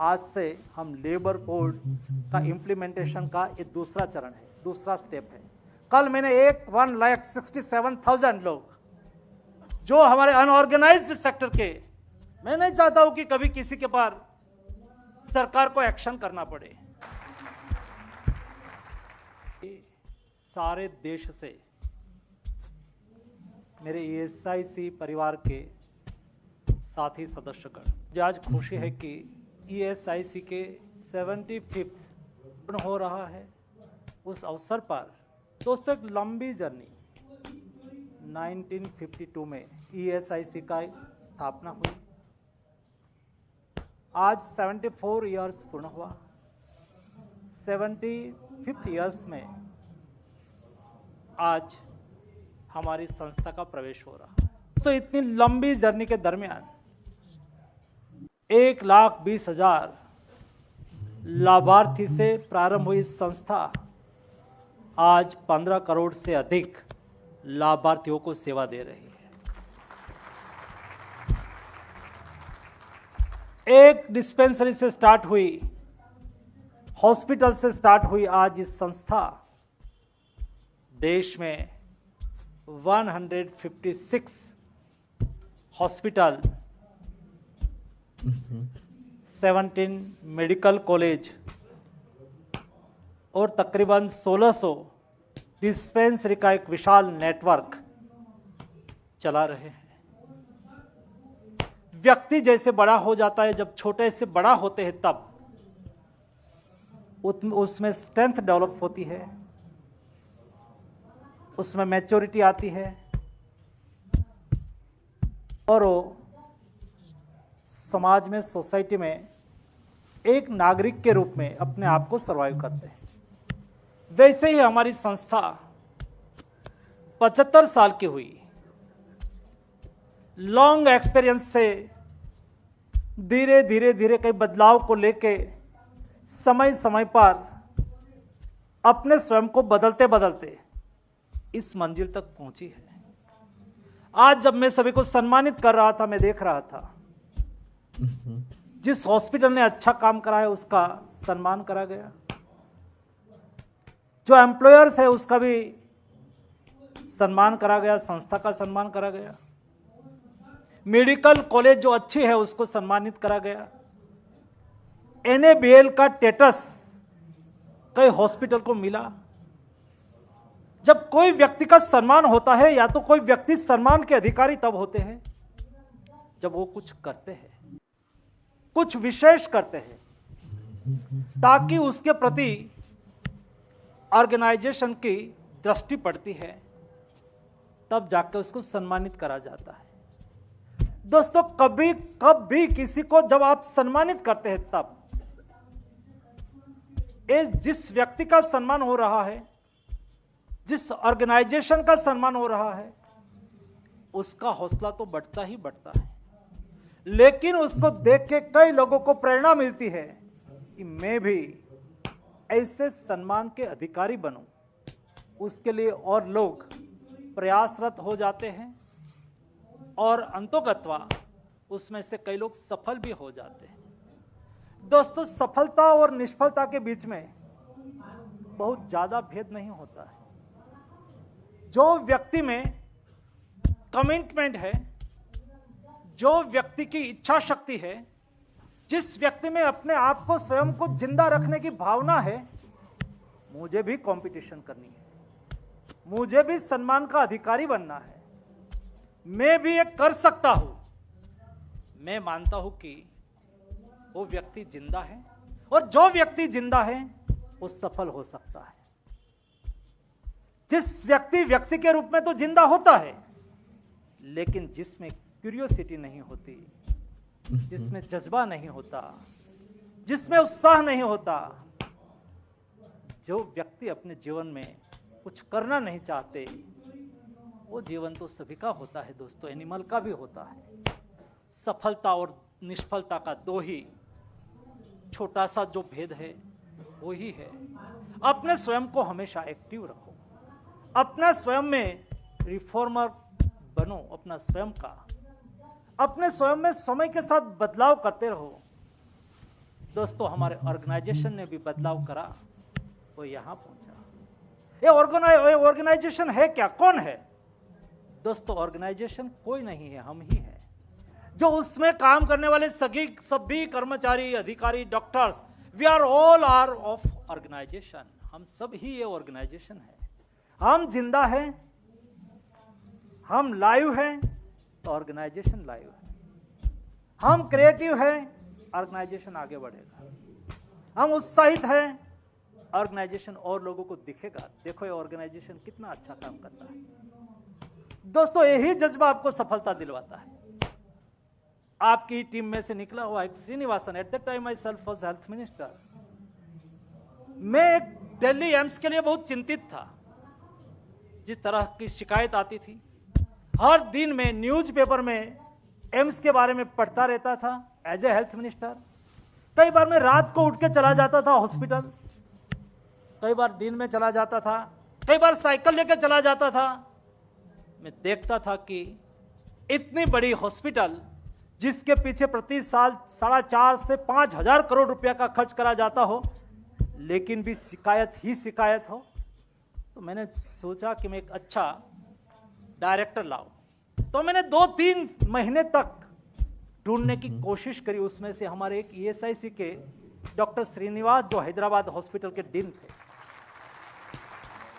आज से हम लेबर कोड का इम्प्लीमेंटेशन का ये दूसरा चरण है, दूसरा स्टेप है। कल मैंने 1,67,000 लोग जो हमारे अनऑर्गेनाइज्ड सेक्टर के, मैं नहीं चाहता हूं कि कभी किसी के पार सरकार को एक्शन करना पड़े। सारे देश से मेरे ESIC परिवार के साथी सदस्यगण, मुझे आज खुशी है कि ESIC के 75th पूर्ण हो रहा है। उस अवसर पर दोस्तों एक लंबी जर्नी, 1952 में ESIC का स्थापना हुई, आज 74 इयर्स पूर्ण हुआ। 75th ईयर्स में आज हमारी संस्था का प्रवेश हो रहा है। तो इतनी लंबी जर्नी के दरमियान 1,20,000 लाभार्थी से प्रारंभ हुई संस्था आज 15 करोड़ से अधिक लाभार्थियों को सेवा दे रही है। एक डिस्पेंसरी से स्टार्ट हुई, हॉस्पिटल से स्टार्ट हुई, आज इस संस्था देश में 156 हॉस्पिटल, 17 मेडिकल कॉलेज और तकरीबन 1600 डिस्पेंसरी का एक विशाल नेटवर्क चला रहे हैं। व्यक्ति जैसे बड़ा हो जाता है, जब छोटे से बड़ा होते हैं, तब उसमें स्ट्रेंथ डेवलप होती है, उसमें मैच्योरिटी आती है और वो समाज में, सोसाइटी में एक नागरिक के रूप में अपने आप को सर्वाइव करते हैं। वैसे ही हमारी संस्था 75 साल की हुई, लॉन्ग एक्सपीरियंस से धीरे धीरे कई बदलाव को लेके समय समय पर अपने स्वयं को बदलते बदलते इस मंजिल तक पहुंची है। आज जब मैं सभी को सम्मानित कर रहा था, मैं देख रहा था जिस हॉस्पिटल ने अच्छा काम करा है उसका सम्मान करा गया, जो एम्प्लॉयर्स है उसका भी सम्मान करा गया, संस्था का सम्मान करा गया, मेडिकल कॉलेज जो अच्छी है उसको सम्मानित करा गया, NABL का स्टेटस कई हॉस्पिटल को मिला। जब कोई व्यक्ति का सम्मान होता है, या तो कोई व्यक्ति सम्मान के अधिकारी तब होते हैं जब वो कुछ करते हैं, कुछ विशेष करते हैं, ताकि उसके प्रति ऑर्गेनाइजेशन की दृष्टि पड़ती है, तब जाकर उसको सम्मानित करा जाता है। दोस्तों, कब भी किसी को जब आप सम्मानित करते हैं, तब जिस व्यक्ति का सम्मान हो रहा है, जिस ऑर्गेनाइजेशन का सम्मान हो रहा है, उसका हौसला तो बढ़ता ही बढ़ता है, लेकिन उसको देख के कई लोगों को प्रेरणा मिलती है कि मैं भी ऐसे सम्मान के अधिकारी बनूं। उसके लिए और लोग प्रयासरत हो जाते हैं और अंतोगत्वा उसमें से कई लोग सफल भी हो जाते हैं। दोस्तों, सफलता और निष्फलता के बीच में बहुत ज्यादा भेद नहीं होता है। जो व्यक्ति में कमिटमेंट है, जो व्यक्ति की इच्छा शक्ति है, जिस व्यक्ति में अपने आप को, स्वयं को जिंदा रखने की भावना है, मुझे भी कंपटीशन करनी है, मुझे भी सम्मान का अधिकारी बनना है, मैं भी ये कर सकता हूं, मैं मानता हूं कि वो व्यक्ति जिंदा है, और जो व्यक्ति जिंदा है वो सफल हो सकता है। जिस व्यक्ति के रूप में तो जिंदा होता है, लेकिन जिसमें क्यूरियोसिटी नहीं होती, जिसमें जज्बा नहीं होता, जिसमें उत्साह नहीं होता, जो व्यक्ति अपने जीवन में कुछ करना नहीं चाहते, वो जीवन तो सभी का होता है दोस्तों, एनिमल का भी होता है। सफलता और निष्फलता का दो ही छोटा सा जो भेद है वो ही है। अपने स्वयं को हमेशा एक्टिव रखो, अपना स्वयं में रिफॉर्मर बनो, अपने स्वयं में समय के साथ बदलाव करते रहो। दोस्तों हमारे ऑर्गेनाइजेशन ने भी बदलाव करा, वो यहां पहुंचा। ये ऑर्गेनाइजेशन है क्या, कौन है? दोस्तों ऑर्गेनाइजेशन कोई नहीं है, हम ही हैं। जो उसमें काम करने वाले सभी कर्मचारी, अधिकारी, doctors, we are all are of organization. हम सब ही ये ऑर्गेनाइजेशन है। हम जिंदा हैं, हम लाइव हैं तो ऑर्गेनाइजेशन लाइव है। हम क्रिएटिव हैं, ऑर्गेनाइजेशन आगे बढ़ेगा। हम उत्साहित हैं, ऑर्गेनाइजेशन और लोगों को दिखेगा, देखो ये ऑर्गेनाइजेशन कितना अच्छा काम करता है। दोस्तों यही जज्बा आपको सफलता दिलवाता है। आपकी टीम में से निकला हुआ एक Srinivasan, at that time my self was health minister. मैं दिल्ली एम्स के लिए बहुत चिंतित था। जिस तरह की शिकायत आती थी, हर दिन में न्यूज़पेपर में एम्स के बारे में पढ़ता रहता था एज ए हेल्थ मिनिस्टर। कई बार मैं रात को उठ के चला जाता था हॉस्पिटल, कई बार दिन में चला जाता था, कई बार साइकिल लेकर चला जाता था। मैं देखता था कि इतनी बड़ी हॉस्पिटल जिसके पीछे प्रति साल 4.5 से 5 हजार करोड़ रुपया का खर्च करा जाता हो, लेकिन भी शिकायत ही शिकायत हो, तो मैंने सोचा कि मैं एक अच्छा डायरेक्टर लाऊं। तो मैंने 2-3 महीने तक ढूंढने की कोशिश करी। उसमें से हमारे एक ESIC के डॉक्टर श्रीनिवास, जो हैदराबाद हॉस्पिटल के डीन थे,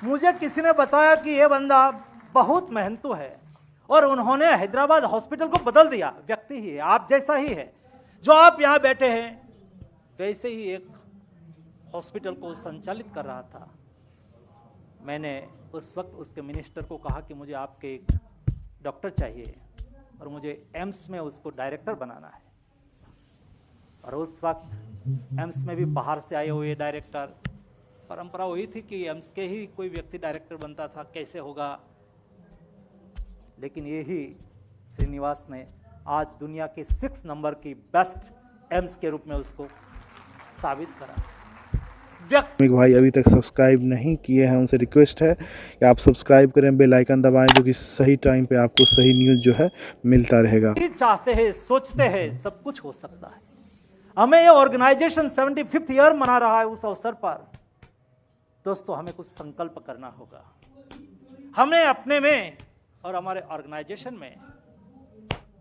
मुझे किसी ने बताया कि यह बंदा बहुत मेहनतू है और उन्होंने हैदराबाद हॉस्पिटल को बदल दिया। व्यक्ति ही है, आप जैसा ही है, जो आप यहाँ बैठे हैं वैसे ही एक हॉस्पिटल को संचालित कर रहा था। मैंने उस वक्त उसके मिनिस्टर को कहा कि मुझे आपके एक डॉक्टर चाहिए और मुझे एम्स में उसको डायरेक्टर बनाना है। और उस वक्त एम्स में भी बाहर से आए हुए डायरेक्टर, परंपरा वही थी कि एम्स के ही कोई व्यक्ति डायरेक्टर बनता था, कैसे होगा। लेकिन यही श्रीनिवास ने आज दुनिया के 6 नंबर की बेस्ट एम्स के रूप में उसको साबित करा। भाई अभी तक सब्सक्राइब नहीं किए हैं, उनसे रिक्वेस्ट है कि आप सब्सक्राइब करें, बेल आइकन दबाएं, जो कि सही टाइम पे आपको सही न्यूज़ जो है मिलता रहेगा। चाहते हैं, सोचते हैं, सब कुछ हो सकता है। हमें ये ऑर्गेनाइजेशन 75th ईयर मना रहा है। उस अवसर पर दोस्तों हमें कुछ संकल्प करना होगा। हमें अपने में और हमारे ऑर्गेनाइजेशन में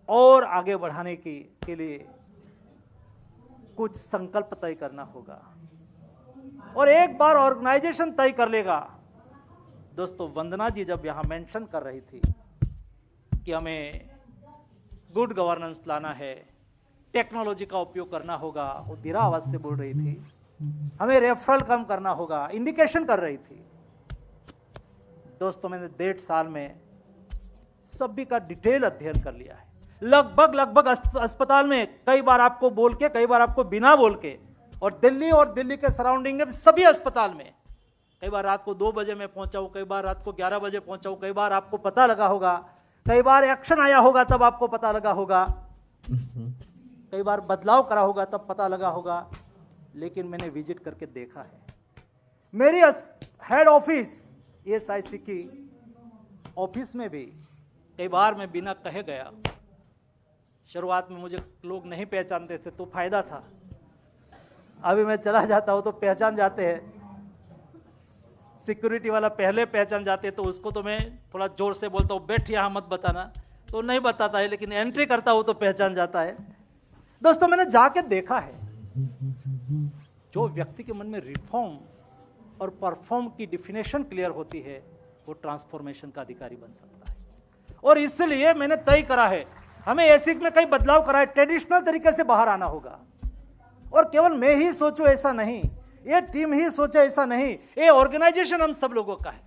और आगे बढ़ाने के लिए कुछ संकल्प तय करना होगा। और एक बार ऑर्गेनाइजेशन तय कर लेगा, दोस्तों वंदना जी जब यहां मेंशन कर रही थी कि हमें गुड गवर्नेंस लाना है, टेक्नोलॉजी का उपयोग करना होगा, वो धीरा आवाज से बोल रही थी, हमें रेफरल कम करना होगा, इंडिकेशन कर रही थी। दोस्तों मैंने 1.5 साल में सभी का डिटेल अध्ययन कर लिया है। लगभग अस्पताल में कई बार आपको बोल के, कई बार आपको बिना बोल के, और दिल्ली के सराउंडिंग में सभी अस्पताल में कई बार रात को 2 बजे मैं पहुंचा हूं, कई बार रात को 11 बजे पहुंचा हूं, कई बार आपको पता लगा होगा, कई बार एक्शन आया होगा तब आपको पता लगा होगा, कई बार बदलाव करा होगा तब पता लगा होगा। लेकिन मैंने विजिट करके देखा है। मेरी हेड ऑफिस ESIC की ऑफिस में भी कई बार मैं बिना कहे गया। शुरुआत में मुझे लोग नहीं पहचानते थे तो फायदा था, अभी मैं चला जाता हूँ तो पहचान जाते हैं। सिक्योरिटी वाला पहले पहचान जाते हैं तो उसको तो मैं थोड़ा जोर से बोलता हूँ, बैठ यहाँ मत बताना, तो नहीं बताता है, लेकिन एंट्री करता हूँ तो पहचान जाता है। दोस्तों मैंने जाके देखा है, जो व्यक्ति के मन में रिफॉर्म और परफॉर्म की डिफिनेशन क्लियर होती है, वो ट्रांसफॉर्मेशन का अधिकारी बन सकता है। और इसलिए मैंने तय करा है, हमें एसिक में कई बदलाव करा है, ट्रेडिशनल तरीके से बाहर आना होगा। और केवल मैं ही सोचूं ऐसा नहीं, ये टीम ही सोचे ऐसा नहीं, ये ऑर्गेनाइजेशन हम सब लोगों का है।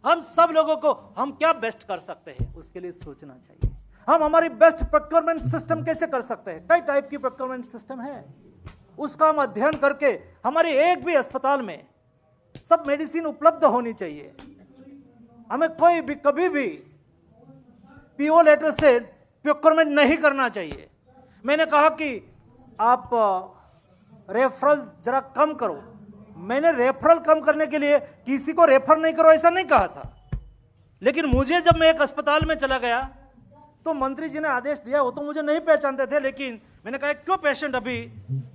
हम सब लोगों को हम क्या बेस्ट कर सकते हैं उसके लिए सोचना चाहिए। हम हमारी बेस्ट प्रोक्योरमेंट सिस्टम कैसे कर सकते हैं, कई टाइप की प्रोक्योरमेंट सिस्टम है, उसका हम अध्ययन करके हमारे एक भी अस्पताल में सब मेडिसिन उपलब्ध होनी चाहिए। हमें कोई भी कभी भी PO लेटर से प्रोक्योरमेंट नहीं करना चाहिए। मैंने कहा कि आप रेफरल जरा कम करो, मैंने रेफरल कम करने के लिए किसी को रेफर नहीं करो ऐसा नहीं कहा था। लेकिन मुझे जब मैं एक अस्पताल में चला गया तो मंत्री जी ने आदेश दिया, वो तो मुझे नहीं पहचानते थे, लेकिन मैंने कहा क्यों पेशेंट अभी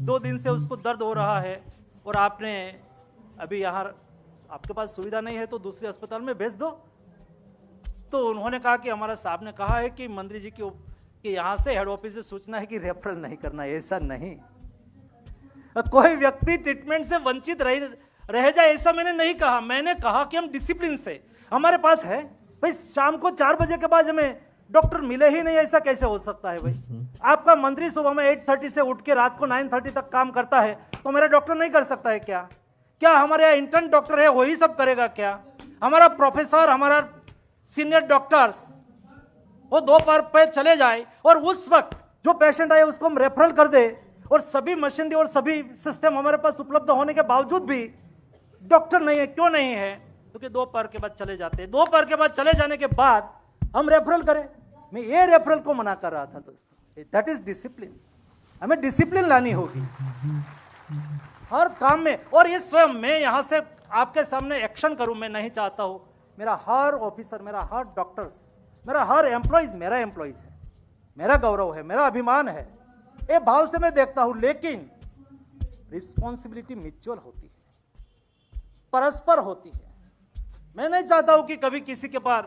2 दिन से उसको दर्द हो रहा है और आपने अभी यहाँ आपके पास सुविधा नहीं है तो दूसरे अस्पताल में भेज दो। तो उन्होंने कहा कि हमारा साहब ने कहा है कि मंत्री जी कि यहाँ से हेड ऑफिस से सूचना है कि रेफरल नहीं करना। ऐसा नहीं, कोई व्यक्ति ट्रीटमेंट से वंचित रह जाए ऐसा मैंने नहीं कहा। मैंने कहा कि हम डिसिप्लिन से, हमारे पास है भाई, शाम को 4 बजे के बाद हमें डॉक्टर मिले ही नहीं, ऐसा कैसे हो सकता है भाई? आपका मंत्री सुबह में 8:30 से उठ के रात को 9:30 तक काम करता है तो मेरा डॉक्टर नहीं कर सकता है क्या? क्या हमारे यहाँ इंटर्न डॉक्टर है वही सब करेगा क्या? हमारा प्रोफेसर, हमारा सीनियर डॉक्टर्स वो दोपहर पे चले जाए और उस वक्त जो पेशेंट आए उसको हम रेफरल कर दे, और सभी मशीनरी और सभी सिस्टम हमारे पास उपलब्ध होने के बावजूद भी डॉक्टर नहीं है। क्यों नहीं है? क्योंकि दोपहर के बाद चले जाते हैं। दोपहर के बाद चले जाने के बाद हम रेफरल करें। मैं ये रेफरल को मना कर रहा था दोस्तों। That is discipline. हमें डिसिप्लिन लानी होगी हर काम में। और ये स्वयं मैं यहाँ से आपके सामने एक्शन करूँ, मैं नहीं चाहता हूँ। मेरा हर ऑफिसर, मेरा हर डॉक्टर्स, मेरा हर एम्प्लॉइज मेरा एम्प्लॉइज है, मेरा गौरव है, मेरा अभिमान है, ये भाव से मैं देखता हूँ। लेकिन रिस्पॉन्सिबिलिटी म्यूचुअल होती है, परस्पर होती है। मैं नहीं चाहता हूं कि कभी किसी के पास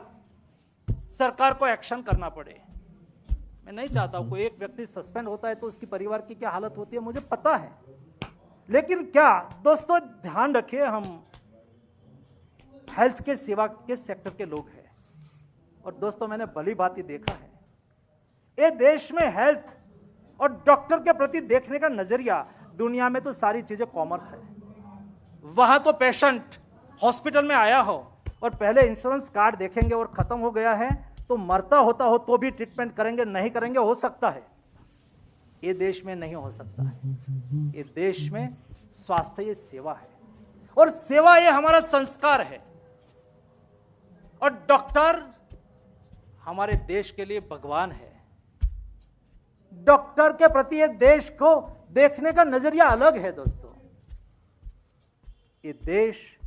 सरकार को एक्शन करना पड़े। मैं नहीं चाहता हूं कोई एक व्यक्ति सस्पेंड होता है तो उसकी परिवार की क्या हालत होती है मुझे पता है। लेकिन क्या दोस्तों, ध्यान रखिए, हम हेल्थ के सेवा के सेक्टर के लोग हैं। और दोस्तों, मैंने भली भांति देखा है, ये देश में हेल्थ और डॉक्टर के प्रति देखने का नजरिया, दुनिया में तो सारी चीजें कॉमर्स है। वहां तो पेशेंट हॉस्पिटल में आया हो और पहले इंश्योरेंस कार्ड देखेंगे और खत्म हो गया है तो मरता होता हो तो भी ट्रीटमेंट करेंगे, नहीं करेंगे, हो सकता है। ये देश में नहीं हो सकता है। ये देश में स्वास्थ्य ये सेवा है, और सेवा ये हमारा संस्कार है। और डॉक्टर हमारे देश के लिए भगवान है। डॉक्टर के प्रति ये देश को देखने का नजरिया अलग है दोस्तों। ये देश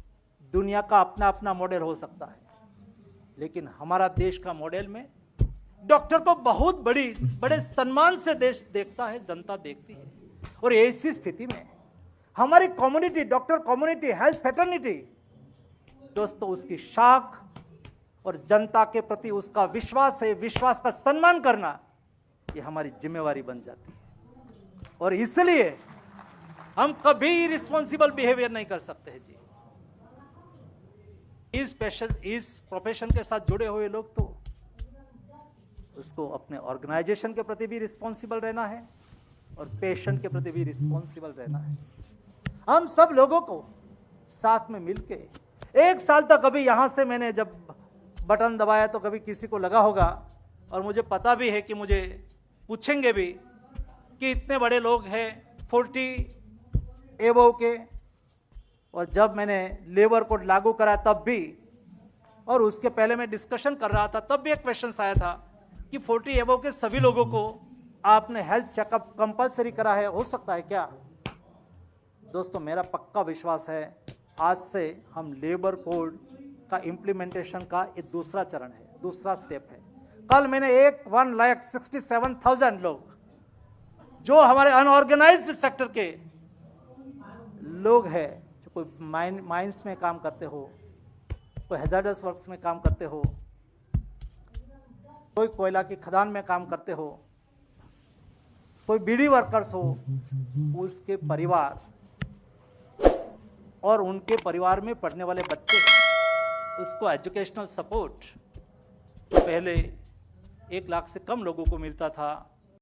दुनिया का अपना अपना मॉडल हो सकता है, लेकिन हमारा देश का मॉडल में डॉक्टर को बहुत बड़े सम्मान से देश देखता है, जनता देखती है। और ऐसी स्थिति में हमारी community, doctor community, health fraternity दोस्तों, उसकी शाख और जनता के प्रति उसका विश्वास है, विश्वास का सम्मान करना ये हमारी जिम्मेवारी बन जाती है। और इसलिए हम कभी रिस्पॉन्सिबल बिहेवियर नहीं कर सकते हैं जी। इस प्रोफेशन के साथ जुड़े हुए लोग तो उसको अपने ऑर्गेनाइजेशन के प्रति भी रिस्पॉन्सिबल रहना है और पेशेंट के प्रति भी रिस्पॉन्सिबल रहना है। हम सब लोगों को साथ में मिलके 1 साल तक, अभी यहाँ से मैंने जब बटन दबाया तो कभी किसी को लगा होगा, और मुझे पता भी है कि मुझे पूछेंगे भी कि इतने बड़े लोग हैं 40 एबव के, और जब मैंने लेबर कोड लागू करा तब भी, और उसके पहले मैं डिस्कशन कर रहा था तब भी एक क्वेश्चन आया था कि 40 एबव के सभी लोगों को आपने हेल्थ चेकअप कंपलसरी करा है, हो सकता है क्या? दोस्तों, मेरा पक्का विश्वास है आज से हम लेबर कोड का इम्प्लीमेंटेशन का ये दूसरा चरण है, दूसरा स्टेप है। कल मैंने 1,67,000 लोग जो हमारे अनऑर्गेनाइज्ड सेक्टर के लोग हैं, जो कोई माइंस में काम करते हो, कोई हैजार्डस वर्क्स में काम करते हो, कोई कोयला की खदान में काम करते हो, कोई बीड़ी वर्कर्स हो, उसके परिवार और उनके परिवार में पढ़ने वाले बच्चे, उसको एजुकेशनल सपोर्ट पहले 1 लाख से कम लोगों को मिलता था,